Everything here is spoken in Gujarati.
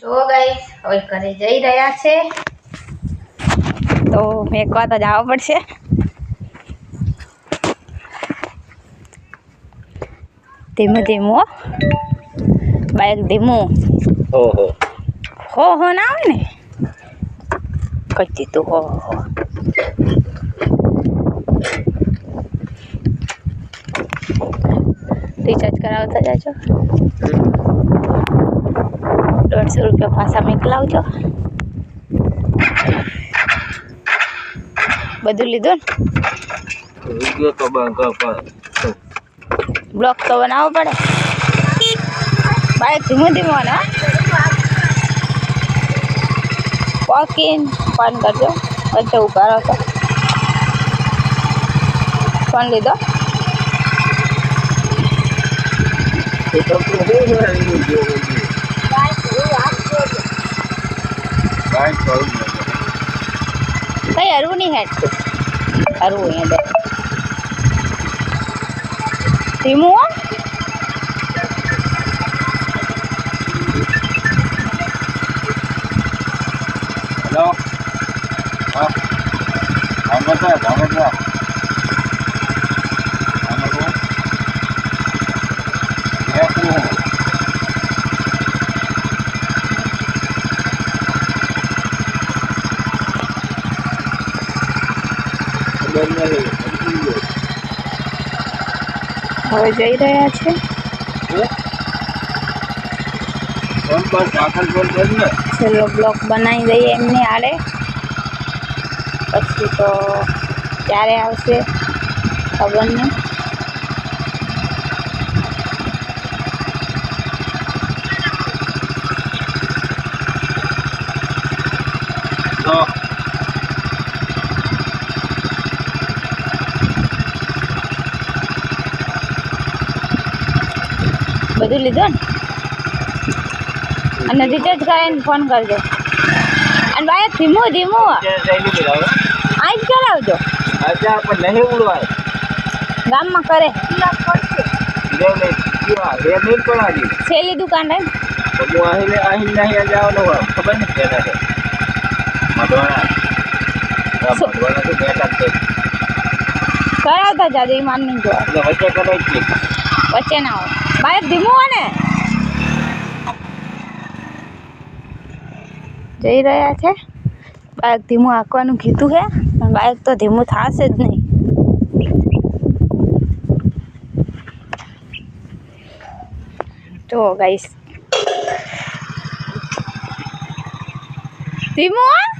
જો ગાઈસ હવે ઘરે જઈ રહ્યા છે તો મેકવા તો જવા પડશે। ધીમું ધીમું બાઈક ધીમું હો ના આવે ને કચ્ચી તો હો રિચાર્જ કરાવતા જાજો। 150 રૂપિયા પાછા મોકલાવજો। બધું લીધું ને બ્લોક તો બનાવવો પડે। બાઈક ધીમું ધીમું ને વોકિંગ ફોન કરજો વચ્ચે ઉભા રહો તો ફોન લીધો કઈ હરવું નહીં હેઠ હરવું અહીંયા દે ધીમું હેલો હા ધામોદરા હવે જઈ રહ્યા છે છેલ્લો બ્લોક બનાવી દઈએ એમને આડે પછી તો ક્યારે આવશે ખબર નહીં। બધું લીધું ને અને રિચાર્જ કરીને ફોન કરજો અને બાઈક ધીમું ધીમું આજ કરાવજો ગામમાં કરે છેલ્લી દુકાન રહે કરાવતા જાજો એ માન નહીં જોવા વચ્ચે ના હોય બાઈક ધીમું હોય ને જઈ રહ્યા છે બાઈક ધીમું આંકવાનું કીધું છે પણ બાઈક તો ધીમું થશે જ નહીં। જો ગાઈસ ધીમું